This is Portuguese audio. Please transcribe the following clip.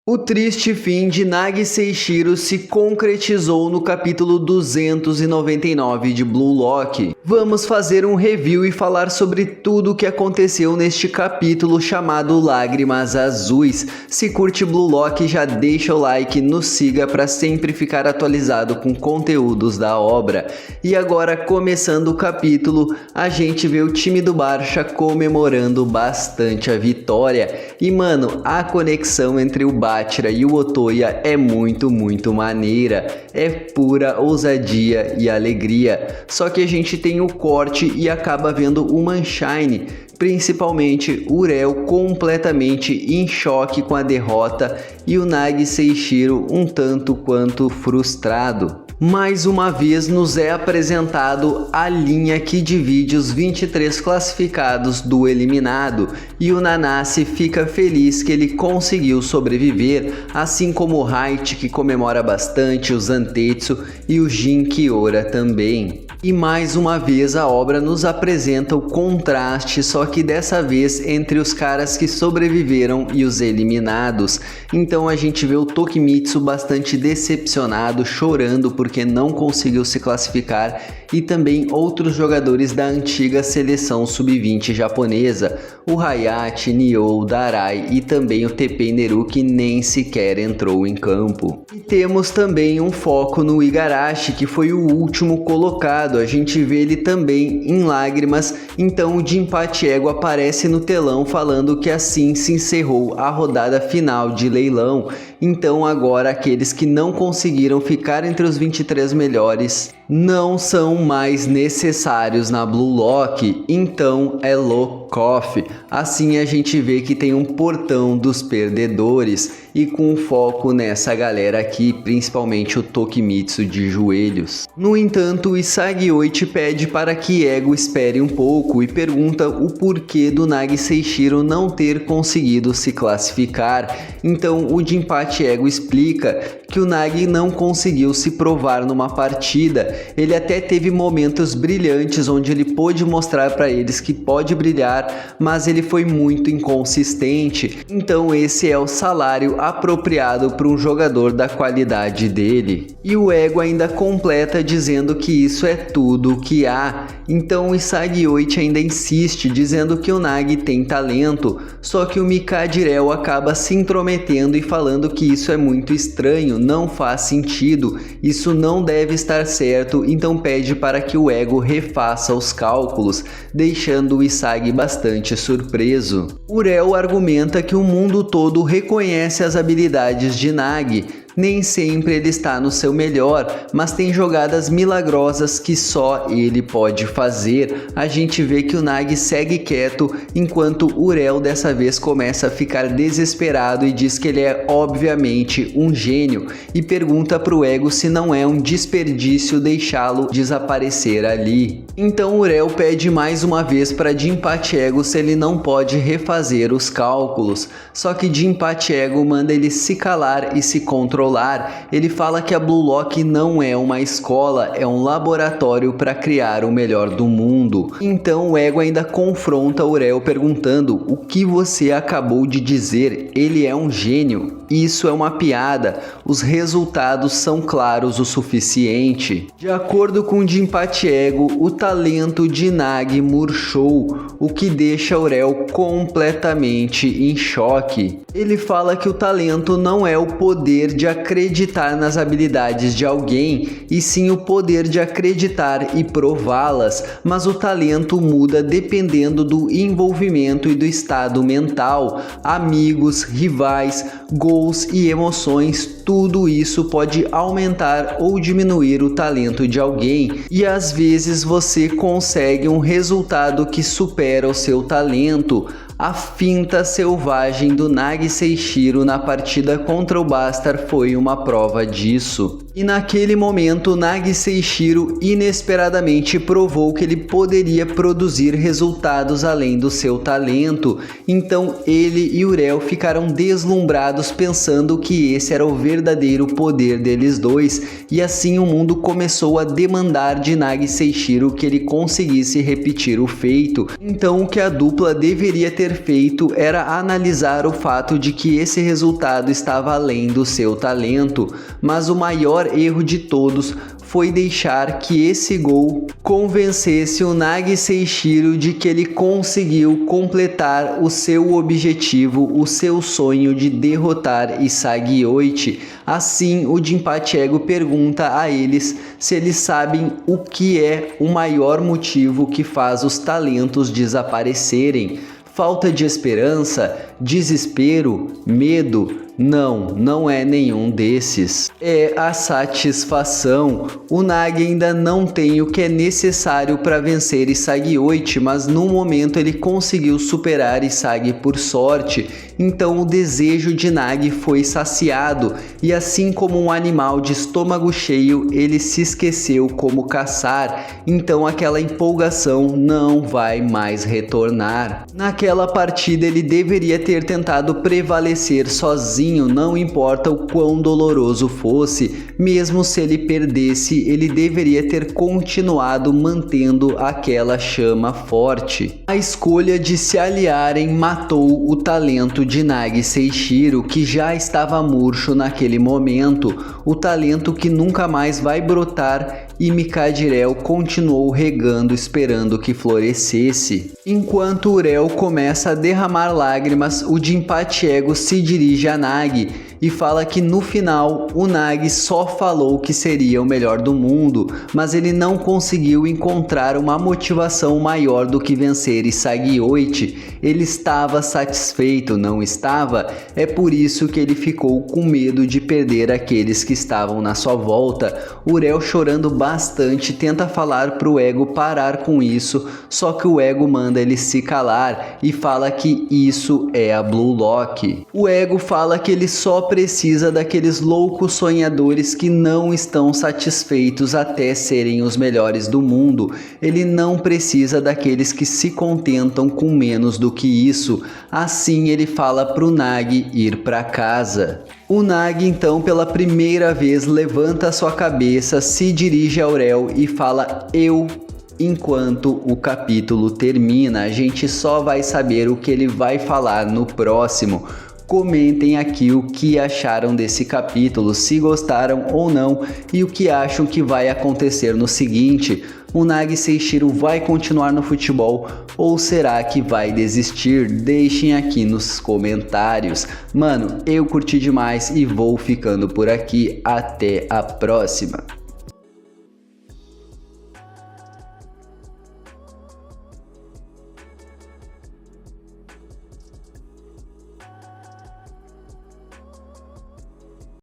O triste fim de Nagi Seishiro se concretizou no capítulo 299 de Blue Lock. Vamos fazer um review e falar sobre tudo o que aconteceu neste capítulo chamado Lágrimas Azuis. Se curte Blue Lock, já deixa o like, nos siga para sempre ficar atualizado com conteúdos da obra. E agora, começando o capítulo, a gente vê o time do Barça comemorando bastante a vitória. E mano, a conexão entre o Bátira e o Otoya é muito maneira, é pura ousadia e alegria. Só que a gente tem o corte e acaba vendo o Manshine, principalmente o Urel completamente em choque com a derrota e o Nagi Seishiro um tanto quanto frustrado. Mais uma vez nos é apresentado a linha que divide os 23 classificados do eliminado e o Nanase fica feliz que ele conseguiu sobreviver, assim como o Height, que comemora bastante, o Zantetsu e o Jin Kiora também. E mais uma vez a obra nos apresenta o contraste, só que dessa vez entre os caras que sobreviveram e os eliminados. Então a gente vê o Tokimitsu bastante decepcionado, chorando porque não conseguiu se classificar, e também outros jogadores da antiga seleção sub-20 japonesa, o Hayate, Nyo, Darai e também o TP Neru, que nem sequer entrou em campo. E temos também um foco no Igarashi, que foi o último colocado. A gente vê ele também em lágrimas, então o Jinpachi Ego aparece no telão falando que assim se encerrou a rodada final de leilão. Então agora aqueles que não conseguiram ficar entre os 23 melhores não são mais necessários na Blue Lock, então é lock-off. Assim a gente vê que tem um portão dos perdedores e com foco nessa galera aqui, principalmente o Tokimitsu de joelhos. No entanto, o Isagi Oichi pede para que Ego espere um pouco e pergunta o porquê do Nagi Seishiro não ter conseguido se classificar. Então o Jinpachi Ego explica que o Nagi não conseguiu se provar numa partida. Ele até teve momentos brilhantes onde ele pôde mostrar para eles que pode brilhar, mas ele foi muito inconsistente. Então esse é o salário apropriado para um jogador da qualidade dele. E o Ego ainda completa dizendo que isso é tudo o que há. Então o Isagi Oichi ainda insiste, dizendo que o Nagi tem talento, só que o Mikajirel acaba se intrometendo e falando que isso é muito estranho, não faz sentido, isso não deve estar certo, então pede para que o Ego refaça os cálculos, deixando o Isagi bastante surpreso. Urel argumenta que o mundo todo reconhece as habilidades de Nagi. Nem sempre ele está no seu melhor, mas tem jogadas milagrosas que só ele pode fazer. A gente vê que o Nagi segue quieto, enquanto Urel dessa vez começa a ficar desesperado e diz que ele é obviamente um gênio e pergunta para o Ego se não é um desperdício deixá-lo desaparecer ali. Então Urel pede mais uma vez para Jinpachi Ego se ele não pode refazer os cálculos, só que Jinpachi Ego manda ele se calar e se controlar. Ele fala que a Blue Lock não é uma escola, é um laboratório para criar o melhor do mundo. Então o Ego ainda confronta Urel perguntando: o que você acabou de dizer? Ele é um gênio. Isso é uma piada. Os resultados são claros o suficiente. De acordo com Jinpachi Ego, o talento de Nagi murchou, o que deixa Urel completamente em choque. Ele fala que o talento não é o poder de acreditar nas habilidades de alguém, e sim o poder de acreditar e prová-las, mas o talento muda dependendo do envolvimento e do estado mental. Amigos, rivais, gols e emoções, tudo isso pode aumentar ou diminuir o talento de alguém, e às vezes você consegue um resultado que supera o seu talento. A finta selvagem do Nagi Seishiro na partida contra o Bastar foi uma prova disso. E naquele momento, Nagi Seishiro inesperadamente provou que ele poderia produzir resultados além do seu talento. Então ele e Urel ficaram deslumbrados pensando que esse era o verdadeiro poder deles dois, e assim o mundo começou a demandar de Nagi Seishiro que ele conseguisse repetir o feito. Então o que a dupla deveria ter ter feito era analisar o fato de que esse resultado estava além do seu talento, mas o maior erro de todos foi deixar que esse gol convencesse o Nagi Seishiro de que ele conseguiu completar o seu objetivo, o seu sonho de derrotar Isagi Oichi. Assim, o Jinpachi Ego pergunta a eles se eles sabem o que é o maior motivo que faz os talentos desaparecerem. Falta de esperança, desespero, medo? Não é nenhum desses. É a satisfação. O Nagi ainda não tem o que é necessário para vencer Isagi Oichi, mas no momento ele conseguiu superar Isagi por sorte. Então o desejo de Nagi foi saciado, e assim como um animal de estômago cheio, ele se esqueceu como caçar. Então aquela empolgação não vai mais retornar. Naquela partida ele deveria ter tentado prevalecer sozinho, não importa o quão doloroso fosse. Mesmo se ele perdesse, ele deveria ter continuado mantendo aquela chama forte. A escolha de se aliarem matou o talento de Nagi Seishiro, que já estava murcho naquele momento, o talento que nunca mais vai brotar, e Mikage Rel continuou regando esperando que florescesse. Enquanto Urel começa a derramar lágrimas, o Jinpachi Ego se dirige a Nagi e fala que no final o Nagi só falou que seria o melhor do mundo, mas ele não conseguiu encontrar uma motivação maior do que vencer Isagi Oichi. Ele estava satisfeito, não estava? É por isso que ele ficou com medo de perder aqueles que estavam na sua volta. Urel, chorando bastante, tenta falar pro Ego parar com isso, só que o Ego manda ele se calar e fala que isso é a Blue Lock. O Ego fala que ele só precisa daqueles loucos sonhadores que não estão satisfeitos até serem os melhores do mundo. Ele não precisa daqueles que se contentam com menos do que isso. Assim ele fala pro Nagi ir para casa. O Nagi então pela primeira vez levanta sua cabeça, se dirige a Urel e fala eu. Enquanto o capítulo termina, a gente só vai saber o que ele vai falar no próximo. Comentem aqui o que acharam desse capítulo, se gostaram ou não, e o que acham que vai acontecer no seguinte. O Nagi Seishiro vai continuar no futebol ou será que vai desistir? Deixem aqui nos comentários. Mano, eu curti demais e vou ficando por aqui. Até a próxima.